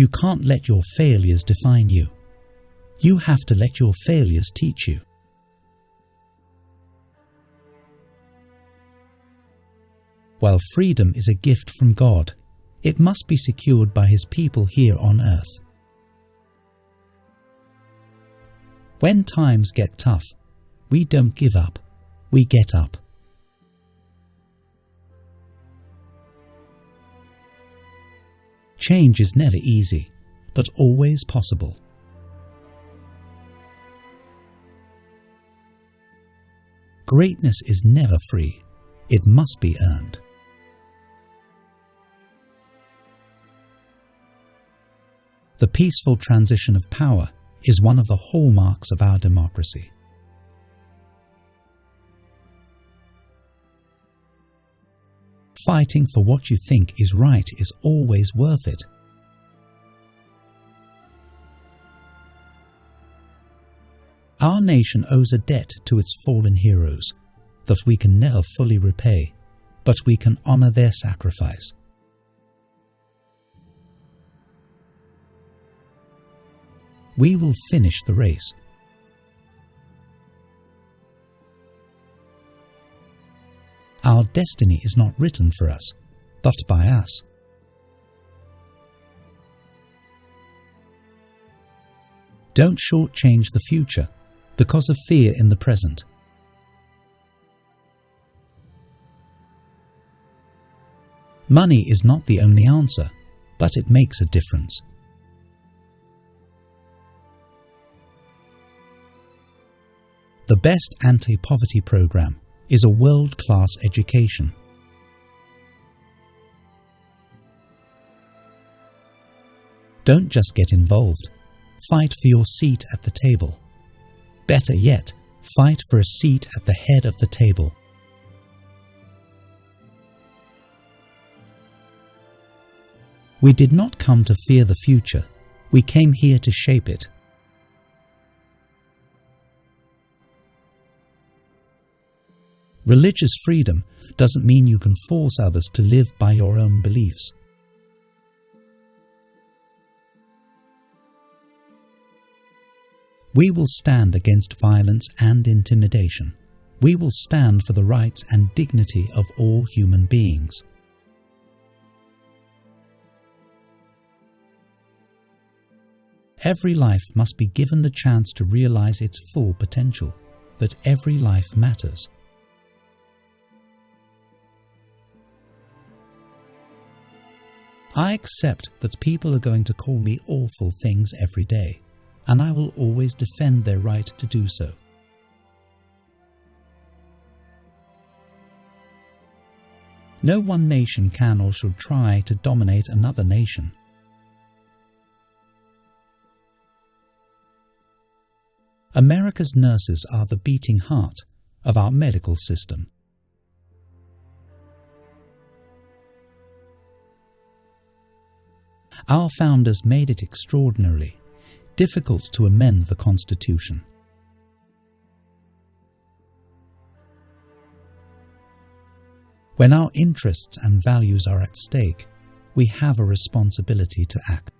You can't let your failures define you. You have to let your failures teach you. While freedom is a gift from God, it must be secured by His people here on earth. When times get tough, we don't give up, we get up. Change is never easy, but always possible. Greatness is never free. It must be earned. The peaceful transition of power is one of the hallmarks of our democracy. Fighting for what you think is right is always worth it. Our nation owes a debt to its fallen heroes that we can never fully repay, but we can honor their sacrifice. We will finish the race. Our destiny is not written for us, but by us. Don't shortchange the future because of fear in the present. Money is not the only answer, but it makes a difference. The best anti-poverty program is a world-class education. Don't just get involved. Fight for your seat at the table. Better yet, fight for a seat at the head of the table. We did not come to fear the future. We came here to shape it. Religious freedom doesn't mean you can force others to live by your own beliefs. We will stand against violence and intimidation. We will stand for the rights and dignity of all human beings. Every life must be given the chance to realize its full potential, that every life matters. I accept that people are going to call me awful things every day, and I will always defend their right to do so. No one nation can or should try to dominate another nation. America's nurses are the beating heart of our medical system. Our founders made it extraordinarily difficult to amend the Constitution. When our interests and values are at stake, we have a responsibility to act.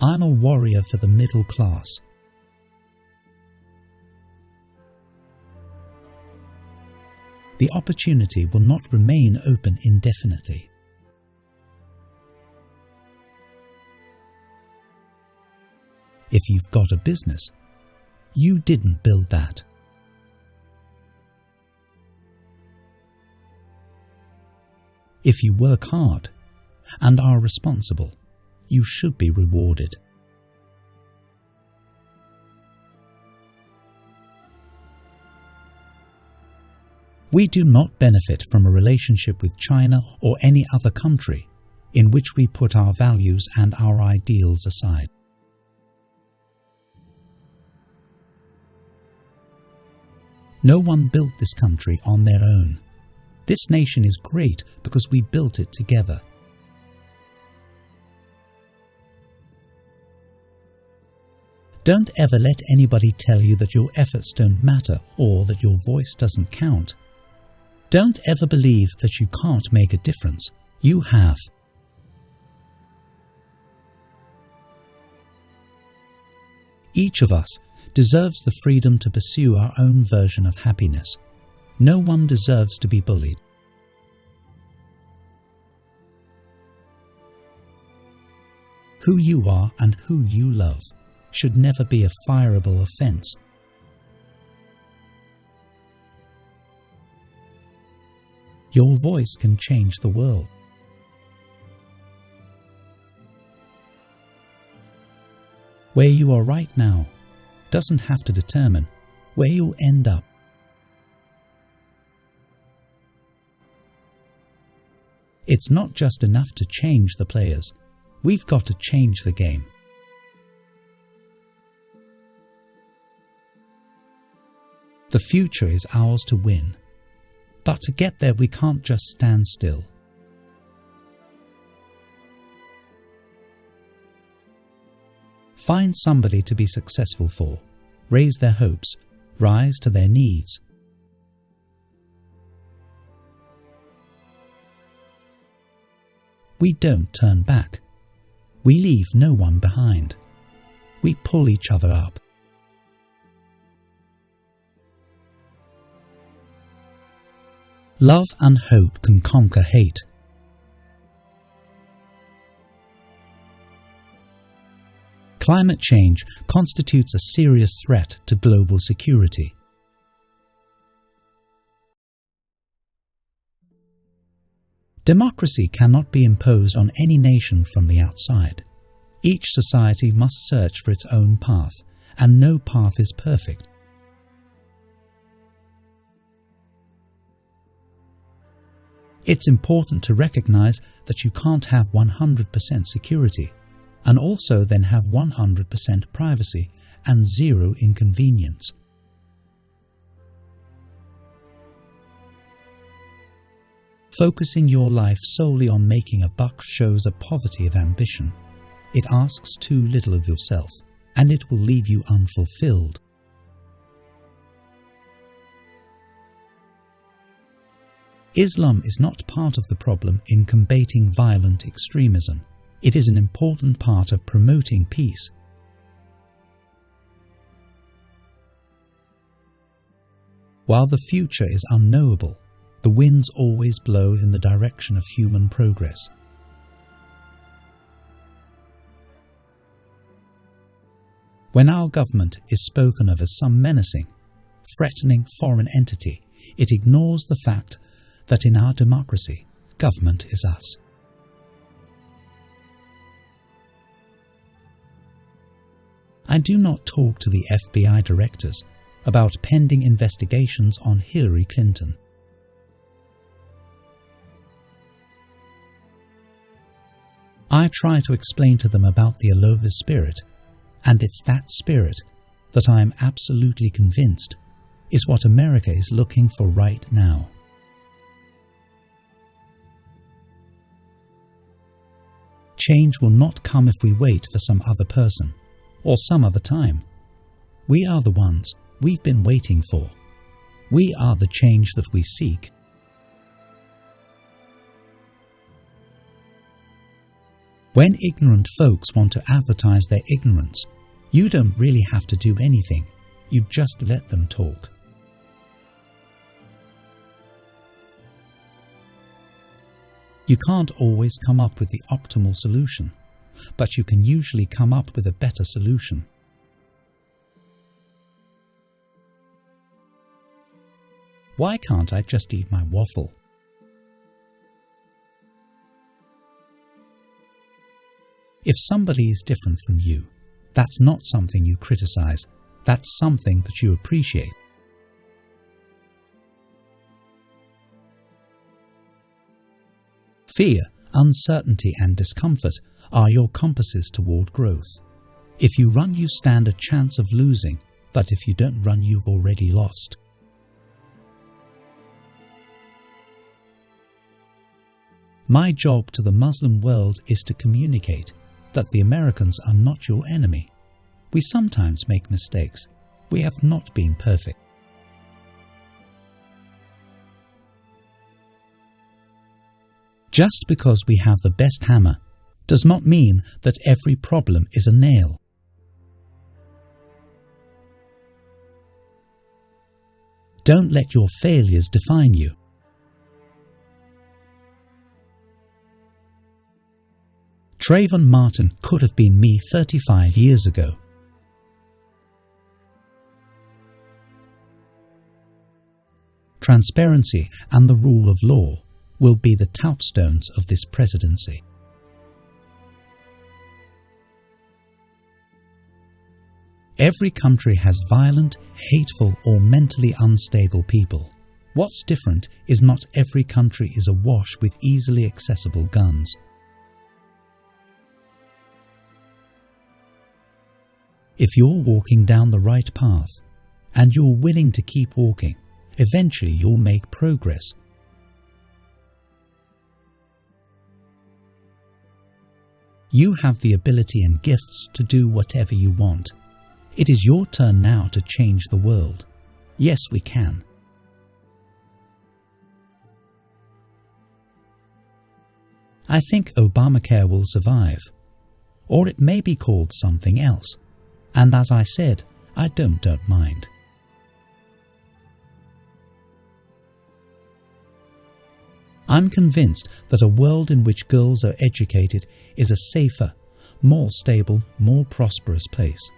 I'm a warrior for the middle class. The opportunity will not remain open indefinitely. If you've got a business, you didn't build that. If you work hard and are responsible, you should be rewarded. We do not benefit from a relationship with China or any other country in which we put our values and our ideals aside. No one built this country on their own. This nation is great because we built it together. Don't ever let anybody tell you that your efforts don't matter or that your voice doesn't count. Don't ever believe that you can't make a difference. You have. Each of us deserves the freedom to pursue our own version of happiness. No one deserves to be bullied. Who you are and who you love should never be a fireable offense. Your voice can change the world. Where you are right now doesn't have to determine where you'll end up. It's not just enough to change the players. We've got to change the game. The future is ours to win. But to get there, we can't just stand still. Find somebody to be successful for. Raise their hopes. Rise to their needs. We don't turn back. We leave no one behind. We pull each other up. Love and hope can conquer hate. Climate change constitutes a serious threat to global security. Democracy cannot be imposed on any nation from the outside. Each society must search for its own path, and no path is perfect. It's important to recognize that you can't have 100% security, and also then have 100% privacy and zero inconvenience. Focusing your life solely on making a buck shows a poverty of ambition. It asks too little of yourself, and it will leave you unfulfilled. Islam is not part of the problem in combating violent extremism. It is an important part of promoting peace. While the future is unknowable, the winds always blow in the direction of human progress. When our government is spoken of as some menacing, threatening foreign entity, it ignores the fact that in our democracy, government is us. I do not talk to the FBI directors about pending investigations on Hillary Clinton. I try to explain to them about the Aloha spirit, and it's that spirit that I am absolutely convinced is what America is looking for right now. Change will not come if we wait for some other person or some other time. We are the ones we've been waiting for. We are the change that we seek. When ignorant folks want to advertise their ignorance, you don't really have to do anything. You just let them talk. You can't always come up with the optimal solution, but you can usually come up with a better solution. Why can't I just eat my waffle? If somebody is different from you, that's not something you criticize. That's something that you appreciate. Fear, uncertainty, and discomfort are your compasses toward growth. If you run, you stand a chance of losing, but if you don't run, you've already lost. My job to the Muslim world is to communicate that the Americans are not your enemy. We sometimes make mistakes. We have not been perfect. Just because we have the best hammer does not mean that every problem is a nail. Don't let your failures define you. Trayvon Martin could have been me 35 years ago. Transparency and the rule of law will be the touchstones of this presidency. Every country has violent, hateful, or mentally unstable people. What's different is not every country is awash with easily accessible guns. If you're walking down the right path, and you're willing to keep walking, eventually you'll make progress. You have the ability and gifts to do whatever you want. It is your turn now to change the world. Yes, we can. I think Obamacare will survive, or it may be called something else. And as I said, I don't mind. I'm convinced that a world in which girls are educated is a safer, more stable, more prosperous place.